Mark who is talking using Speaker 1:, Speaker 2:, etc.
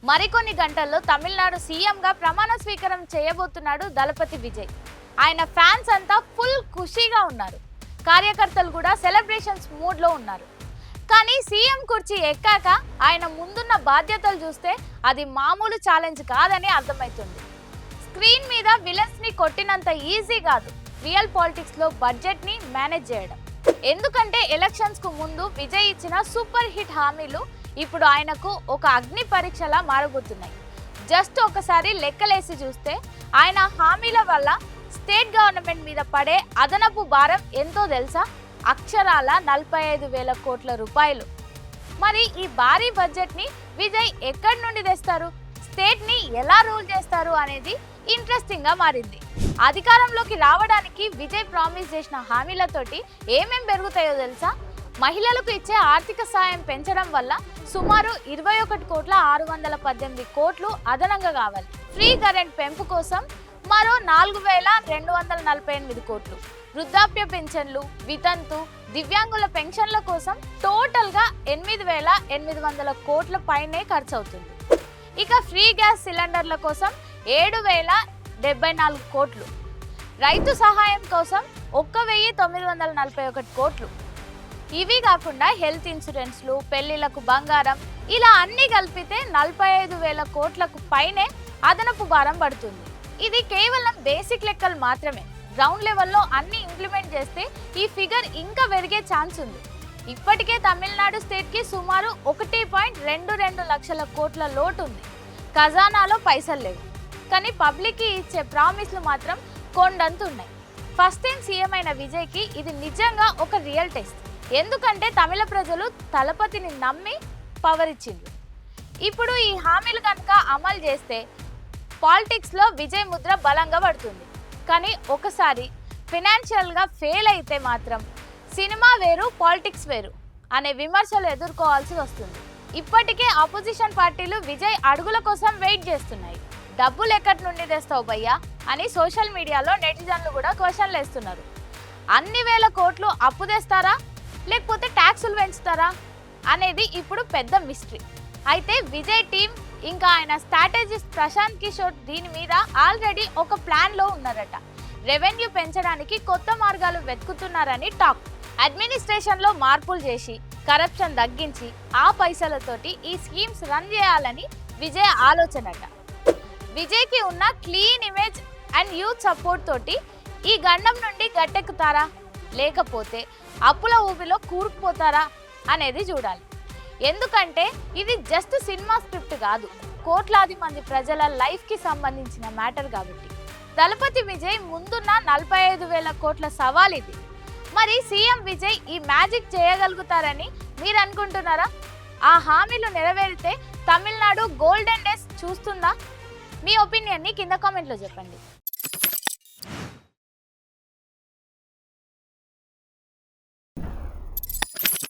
Speaker 1: మరికొన్ని గంటల్లో తమిళనాడు సీఎంగా ప్రమాణ స్వీకారం చేయబోతున్నాడు దళపతి విజయ్. ఆయన ఫ్యాన్స్ అంతా ఫుల్ ఖుషీగా ఉన్నారు. కార్యకర్తలు కూడా సెలబ్రేషన్స్ మూడ్లో ఉన్నారు. కానీ సీఎం కుర్చీ ఎక్కాక ఆయన ముందున్న బాధ్యతలు చూస్తే అది మామూలు ఛాలెంజ్ కాదని అర్థమవుతుంది. స్క్రీన్ మీద విలన్స్ని కొట్టినంత ఈజీ కాదు రియల్ పాలిటిక్స్లో బడ్జెట్ని మేనేజ్ చేయడం. ఎందుకంటే ఎలక్షన్స్కు ముందు విజయ్ ఇచ్చిన సూపర్ హిట్ హామీలు ఇప్పుడు ఆయనకు ఒక అగ్ని పరీక్షలా మారబోతున్నాయి. జస్ట్ ఒకసారి లెక్కలేసి చూస్తే ఆయన హామీల వల్ల స్టేట్ గవర్నమెంట్ మీద పడే అదనపు భారం ఎంతో తెలుసా? అక్షరాల 45,000 కోట్ల రూపాయలు. మరి ఈ భారీ బడ్జెట్ని విజయ్ ఎక్కడి నుండి తెస్తారు, స్టేట్ని ఎలా రూల్ చేస్తారు అనేది ఇంట్రెస్టింగ్గా మారింది. అధికారంలోకి రావడానికి విజయ్ ప్రామిస్ చేసిన హామీలతోటి ఏమేం పెరుగుతాయో తెలుసా? మహిళలకు ఇచ్చే ఆర్థిక సాయం పెంచడం వల్ల సుమారు 21,618 కోట్లు అదనంగా కావాలి. ఫ్రీ కరెంట్ పెంపు కోసం మరో 4,248 కోట్లు. వృద్ధాప్య పెన్షన్లు, వితంతు, దివ్యాంగుల పెన్షన్ల కోసం టోటల్గా 8,800 కోట్ల పైనే ఖర్చు అవుతుంది. ఇక ఫ్రీ గ్యాస్ సిలిండర్ల కోసం 7,074 కోట్లు. రైతు సహాయం కోసం 1,941 కోట్లు. ఇవి కాకుండా హెల్త్ ఇన్సూరెన్స్లు, పెళ్లిలకు బంగారం, ఇలా అన్ని కలిపితే 45,000 కోట్లకు పైనే అదనపు భారం పడుతుంది. ఇది కేవలం బేసిక్ లెక్కలు మాత్రమే. గ్రౌండ్ లెవెల్లో అన్ని ఇంప్లిమెంట్ చేస్తే ఈ ఫిగర్ ఇంకా పెరిగే ఛాన్స్ ఉంది. ఇప్పటికే తమిళనాడు స్టేట్కి సుమారు 1.22 లక్షల కోట్ల లోటు ఉంది. ఖజానాలో పైసలు లేవు, కానీ పబ్లిక్కి ఇచ్చే ప్రామిస్లు మాత్రం కొండంతున్నాయి. ఫస్ట్ టైం సీఎం అయిన విజయ్కి ఇది నిజంగా ఒక రియల్ టెస్ట్. ఎందుకంటే తమిళ ప్రజలు దళపతిని నమ్మి పవర్ ఇచ్చిండ్రు. ఇప్పుడు ఈ హామీలు కనుక అమలు చేస్తే పాలిటిక్స్లో విజయ్ ముద్ర బలంగా పడుతుంది. కానీ ఒకసారి ఫైనాన్షియల్గా ఫెయిల్ అయితే మాత్రం సినిమా వేరు, పాలిటిక్స్ వేరు అనే విమర్శలు ఎదుర్కోవాల్సి వస్తుంది. ఇప్పటికే ఆపోజిషన్ పార్టీలు విజయ్ అడుగుల కోసం వెయిట్ చేస్తున్నాయి. డబ్బులు ఎక్కడి నుండి తెస్తావు భయ్యా అని సోషల్ మీడియాలో నెటిజన్లు కూడా క్వశ్చన్లు వేస్తున్నారు. అన్ని వేల కోట్లు అప్పు తెస్తారా, లేకపోతే ట్యాక్సులు పెంచుతారా అనేది ఇప్పుడు పెద్ద మిస్టరీ. అయితే విజయ్ టీం ఇంకా ఆయన స్ట్రాటజిస్ట్ ప్రశాంత్ కిషోర్ దీని మీద ఆల్రెడీ ఒక ప్లాన్లో ఉన్నారట. రెవెన్యూ పెంచడానికి కొత్త మార్గాలు వెతుకుతున్నారని టాక్. అడ్మినిస్ట్రేషన్లో మార్పులు చేసి కరప్షన్ తగ్గించి ఆ పైసలతోటి ఈ స్కీమ్స్ రన్ చేయాలని విజయ్ ఆలోచనట. విజయ్కి ఉన్న clean image and youth support తోటి ఈ గండం నుండి గట్టెక్కుతారా, లేకపోతే అప్పుల ఊబిలో కూరుకుపోతారా అనేది చూడాలి. ఎందుకంటే ఇది జస్ట్ సినిమా స్క్రిప్ట్ కాదు, కోట్లాది మంది ప్రజల లైఫ్కి సంబంధించిన మ్యాటర్ కాబట్టి. దళపతి విజయ్ ముందున్న 45,000 కోట్ల సవాల్ ఇది. మరి సీఎం విజయ్ ఈ మ్యాజిక్ చేయగలుగుతారని మీరు అనుకుంటున్నారా? ఆ హామీలు నెరవేరితే తమిళనాడు గోల్డెన్ డేస్ చూస్తుందా? మీ ఒపీనియన్ని కింద కామెంట్లో చెప్పండి.